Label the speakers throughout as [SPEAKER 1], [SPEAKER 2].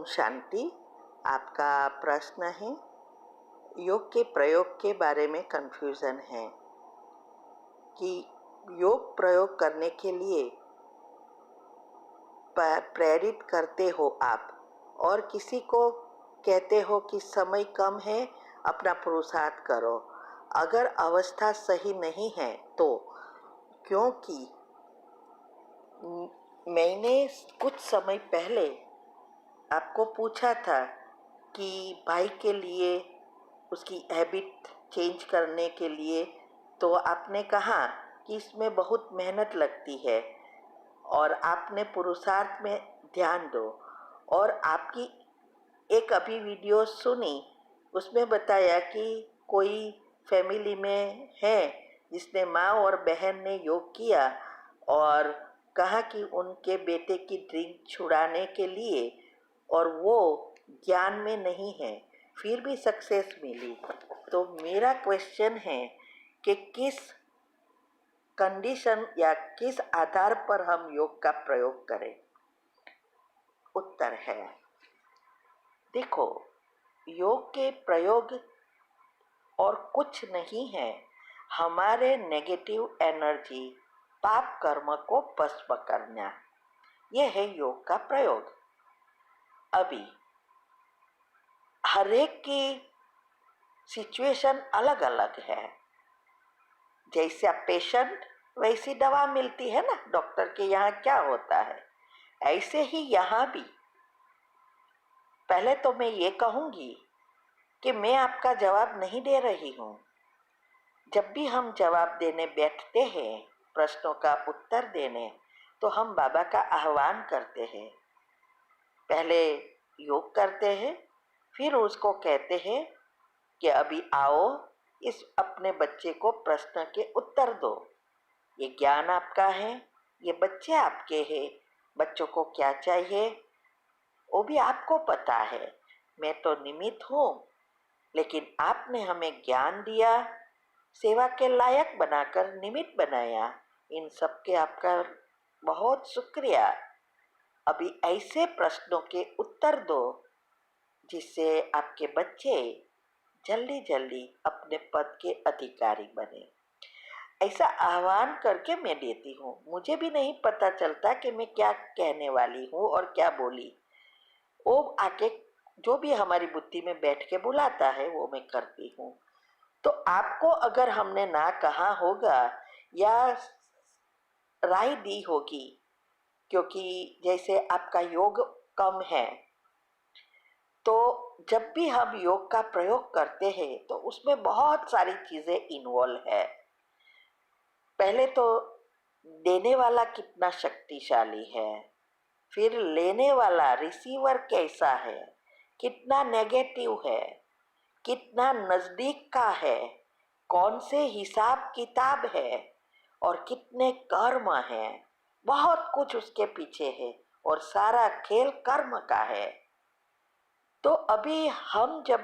[SPEAKER 1] ओम शांति। आपका प्रश्न है, योग के प्रयोग के बारे में कन्फ्यूज़न है कि योग प्रयोग करने के लिए प्रेरित करते हो आप और किसी को कहते हो कि समय कम है, अपना पुरुषार्थ करो। अगर अवस्था सही नहीं है तो, क्योंकि मैंने कुछ समय पहले आपको पूछा था कि भाई के लिए उसकी हैबिट चेंज करने के लिए, तो आपने कहा कि इसमें बहुत मेहनत लगती है और आपने पुरुषार्थ में ध्यान दो। और आपकी एक अभी वीडियो सुनी, उसमें बताया कि कोई फैमिली में है जिसने माँ और बहन ने योग किया और कहा कि उनके बेटे की ड्रिंक छुड़ाने के लिए, और वो ज्ञान में नहीं है, फिर भी सक्सेस मिली। तो मेरा क्वेश्चन है कि किस कंडीशन या किस आधार पर हम योग का प्रयोग करें। उत्तर है, देखो, योग के प्रयोग और कुछ नहीं है, हमारे नेगेटिव एनर्जी पाप कर्म को भस्म करना, यह है योग का प्रयोग। अभी हर एक की सिचुएशन अलग अलग है। जैसे आप पेशेंट वैसी दवा मिलती है ना, डॉक्टर के यहाँ क्या होता है, ऐसे ही यहाँ भी। पहले तो मैं ये कहूँगी कि मैं आपका जवाब नहीं दे रही हूँ। जब भी हम जवाब देने बैठते हैं, प्रश्नों का उत्तर देने, तो हम बाबा का आह्वान करते हैं। पहले योग करते हैं, फिर उसको कहते हैं कि अभी आओ, इस अपने बच्चे को प्रश्न के उत्तर दो। ये ज्ञान आपका है, ये बच्चे आपके हैं। बच्चों को क्या चाहिए वो भी आपको पता है। मैं तो निमित्त हूँ, लेकिन आपने हमें ज्ञान दिया, सेवा के लायक बनाकर निमित्त बनाया। इन सब के आपका बहुत शुक्रिया। अभी ऐसे प्रश्नों के उत्तर दो जिससे आपके बच्चे जल्दी जल्दी अपने पद के अधिकारी बने। ऐसा आह्वान करके मैं देती हूँ। मुझे भी नहीं पता चलता कि मैं क्या कहने वाली हूँ और क्या बोली। वो आके जो भी हमारी बुद्धि में बैठ के बुलाता है वो मैं करती हूँ। तो आपको अगर हमने ना कहा होगा या राय दी होगी, क्योंकि जैसे आपका योग कम है, तो जब भी हम योग का प्रयोग करते हैं तो उसमें बहुत सारी चीज़ें इन्वॉल्व है। पहले तो देने वाला कितना शक्तिशाली है, फिर लेने वाला रिसीवर कैसा है, कितना नेगेटिव है, कितना नज़दीक का है, कौन से हिसाब किताब है और कितने कर्म हैं। बहुत कुछ उसके पीछे है और सारा खेल कर्म का है। तो अभी हम जब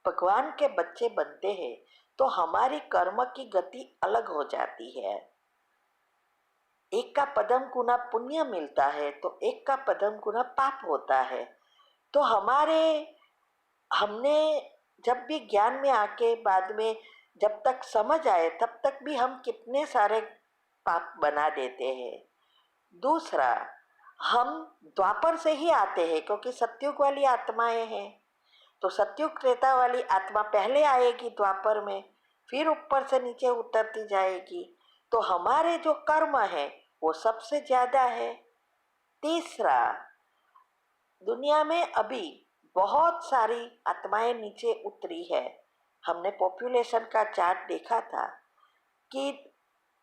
[SPEAKER 1] भगवान के बच्चे बनते हैं तो हमारी कर्म की गति अलग हो जाती है। एक का पदम गुना पुण्य मिलता है तो एक का पदम गुना पाप होता है। तो हमने जब भी ज्ञान में आके बाद में जब तक समझ आए तब तक भी हम कितने सारे पाप बना देते हैं। दूसरा, हम द्वापर से ही आते हैं, क्योंकि सत्युग वाली आत्माएं हैं। तो सत्युग त्रेता वाली आत्मा पहले आएगी द्वापर में, फिर ऊपर से नीचे उतरती जाएगी। तो हमारे जो कर्म है वो सबसे ज्यादा है। तीसरा, दुनिया में अभी बहुत सारी आत्माएं नीचे उतरी है। हमने पॉपुलेशन का चार्ट देखा था कि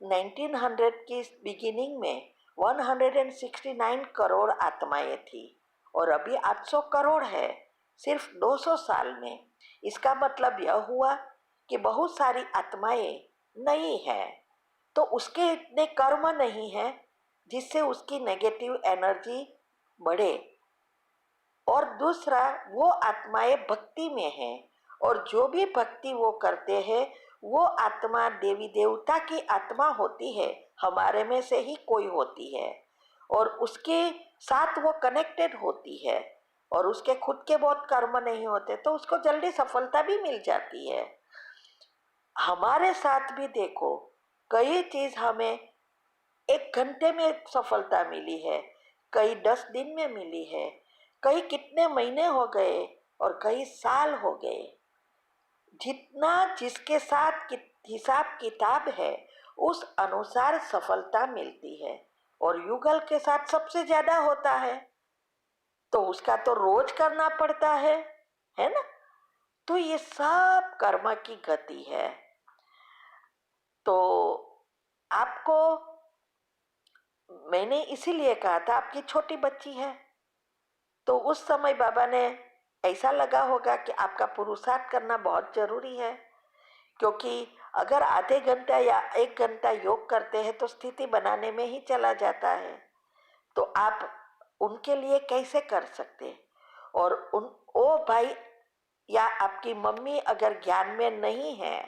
[SPEAKER 1] 1900 की बिगिनिंग में 169 करोड़ आत्माएं थी और अभी 800 करोड़ है सिर्फ 200 साल में। इसका मतलब यह हुआ कि बहुत सारी आत्माएं नई हैं, तो उसके इतने कर्म नहीं है जिससे उसकी नेगेटिव एनर्जी बढ़े। और दूसरा, वो आत्माएं भक्ति में हैं और जो भी भक्ति वो करते हैं वो आत्मा देवी देवता की आत्मा होती है, हमारे में से ही कोई होती है और उसके साथ वो कनेक्टेड होती है। और उसके खुद के बहुत कर्म नहीं होते तो उसको जल्दी सफलता भी मिल जाती है। हमारे साथ भी देखो, कई चीज हमें 1 घंटे में सफलता मिली है, कई 10 दिन में मिली है, कई कितने महीने हो गए और कई साल हो गए। जितना जिसके साथ हिसाब किताब है उस अनुसार सफलता मिलती है, और युगल के साथ सबसे ज्यादा होता है तो उसका तो रोज करना पड़ता है ना। तो ये सब कर्म की गति है। तो आपको मैंने इसीलिए कहा था, आपकी छोटी बच्ची है तो उस समय बाबा ने ऐसा लगा होगा कि आपका पुरुषार्थ करना बहुत जरूरी है, क्योंकि अगर आधे घंटा या 1 घंटा योग करते हैं तो स्थिति बनाने में ही चला जाता है। तो आप उनके लिए कैसे कर सकते, और उन ओ भाई या आपकी मम्मी अगर ज्ञान में नहीं है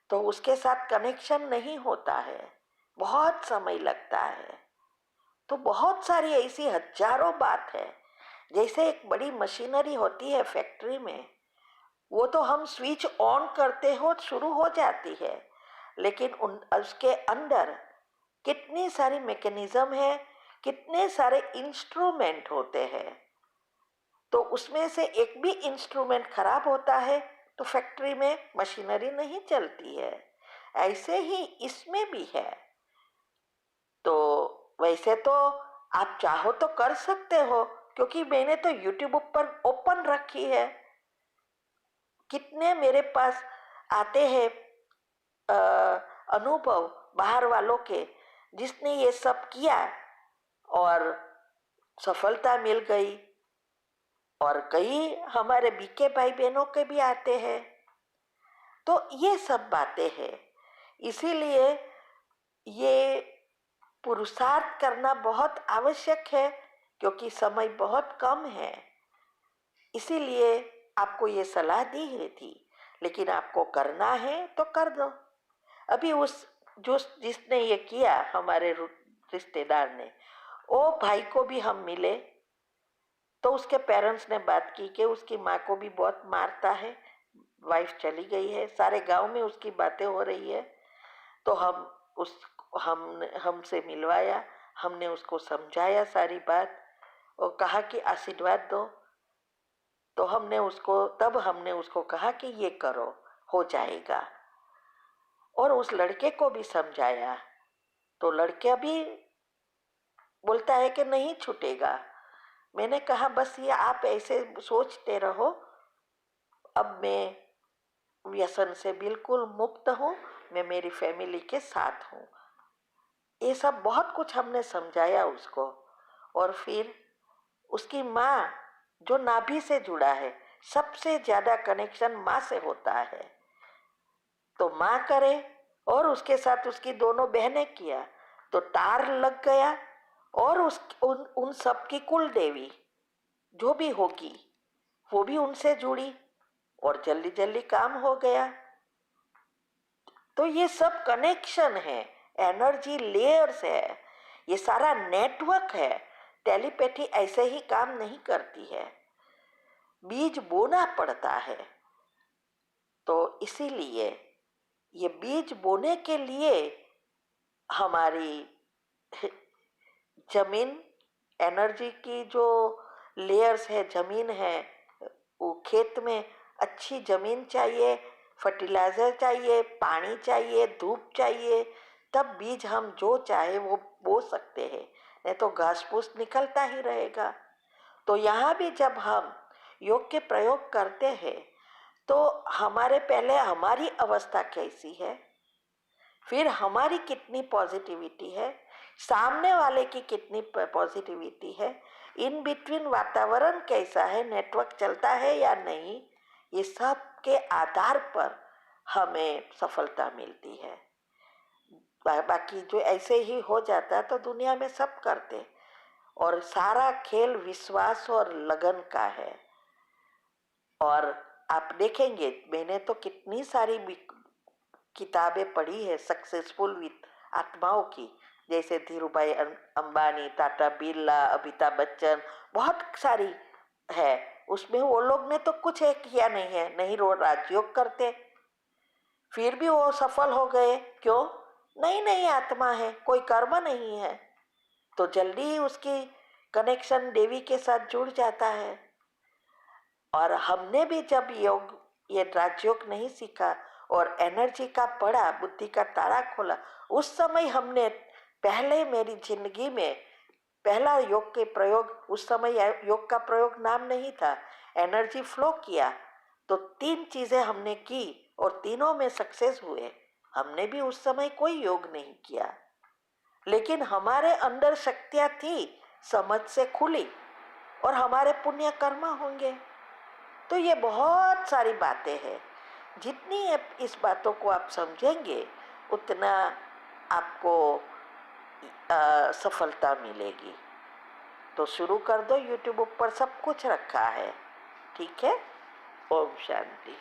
[SPEAKER 1] तो उसके साथ कनेक्शन नहीं होता है, बहुत समय लगता है। तो बहुत सारी ऐसी हजारों बात है। जैसे एक बड़ी मशीनरी होती है फैक्ट्री में, वो तो हम स्विच ऑन करते हो शुरू हो जाती है, लेकिन उसके अंदर कितनी सारी मैकेनिज्म है, कितने सारे इंस्ट्रूमेंट होते हैं। तो उसमें से एक भी इंस्ट्रूमेंट खराब होता है तो फैक्ट्री में मशीनरी नहीं चलती है। ऐसे ही इसमें भी है। तो वैसे तो आप चाहो तो कर सकते हो, क्योंकि मैंने तो यूट्यूब पर ओपन रखी है। कितने मेरे पास आते हैं अनुभव बाहर वालों के, जिसने ये सब किया और सफलता मिल गई। और कई हमारे बीके भाई बहनों के भी आते हैं। तो ये सब बातें हैं। इसीलिए ये पुरुषार्थ करना बहुत आवश्यक है, क्योंकि समय बहुत कम है। इसीलिए आपको ये सलाह दी है थी, लेकिन आपको करना है तो कर दो। अभी उस जो जिसने ये किया, हमारे रिश्तेदार ने, ओ भाई को भी हम मिले तो उसके पेरेंट्स ने बात की कि उसकी माँ को भी बहुत मारता है, वाइफ चली गई है, सारे गांव में उसकी बातें हो रही है। तो हमसे मिलवाया, हमने उसको समझाया सारी बात और कहा कि आशीर्वाद दो। तो हमने उसको कहा कि ये करो, हो जाएगा। और उस लड़के को भी समझाया तो लड़का भी बोलता है कि नहीं छूटेगा। मैंने कहा बस ये आप ऐसे सोचते रहो, अब मैं व्यसन से बिल्कुल मुक्त हूँ, मैं मेरी फैमिली के साथ हूँ। ये सब बहुत कुछ हमने समझाया उसको। और फिर उसकी माँ जो नाभि से जुड़ा है, सबसे ज्यादा कनेक्शन माँ से होता है, तो माँ करे। और उसके साथ उसकी दोनों बहनें किया तो तार लग गया। और उन सब की कुल देवी जो भी होगी वो भी उनसे जुड़ी और जल्दी जल्दी काम हो गया। तो ये सब कनेक्शन है, एनर्जी लेयर्स है, ये सारा नेटवर्क है। टेलीपैथी ऐसे ही काम नहीं करती है, बीज बोना पड़ता है। तो इसीलिए ये बीज बोने के लिए हमारी जमीन, एनर्जी की जो लेयर्स है, जमीन है, वो खेत में अच्छी जमीन चाहिए, फर्टिलाइजर चाहिए, पानी चाहिए, धूप चाहिए, तब बीज हम जो चाहे वो बो सकते हैं, नहीं तो घास फूस निकलता ही रहेगा। तो यहाँ भी जब हम योग के प्रयोग करते हैं तो हमारे पहले हमारी अवस्था कैसी है, फिर हमारी कितनी पॉजिटिविटी है, सामने वाले की कितनी पॉजिटिविटी है, इन बिटवीन वातावरण कैसा है, नेटवर्क चलता है या नहीं, ये सब के आधार पर हमें सफलता मिलती है। बाकी जो ऐसे ही हो जाता तो दुनिया में सब करते। और सारा खेल विश्वास और लगन का है। और आप देखेंगे, मैंने तो कितनी सारी किताबें पढ़ी है सक्सेसफुल विथ आत्माओं की, जैसे धीरूभाई अंबानी, टाटा बिरला, अमिताभ बच्चन, बहुत सारी है उसमें वो लोग ने तो कुछ है किया नहीं है, नहीं रो राजयोग करते, फिर भी वो सफल हो गए। क्यों? नई नई आत्मा है, कोई कर्म नहीं है, तो जल्दी ही उसकी कनेक्शन देवी के साथ जुड़ जाता है। और हमने भी जब योग ये राजयोग नहीं सीखा और एनर्जी का पढ़ा, बुद्धि का तारा खोला, उस समय हमने पहले मेरी जिंदगी में पहला योग के प्रयोग, उस समय योग का प्रयोग नाम नहीं था, एनर्जी फ्लो किया, तो 3 चीजें हमने की और तीनों में सक्सेस हुए। हमने भी उस समय कोई योग नहीं किया, लेकिन हमारे अंदर शक्तियां थी, समझ से खुली, और हमारे पुण्य कर्म होंगे। तो ये बहुत सारी बातें हैं, जितनी इस बातों को आप समझेंगे उतना आपको सफलता मिलेगी। तो शुरू कर दो, यूट्यूब ऊपर सब कुछ रखा है। ठीक है। ओम शांति।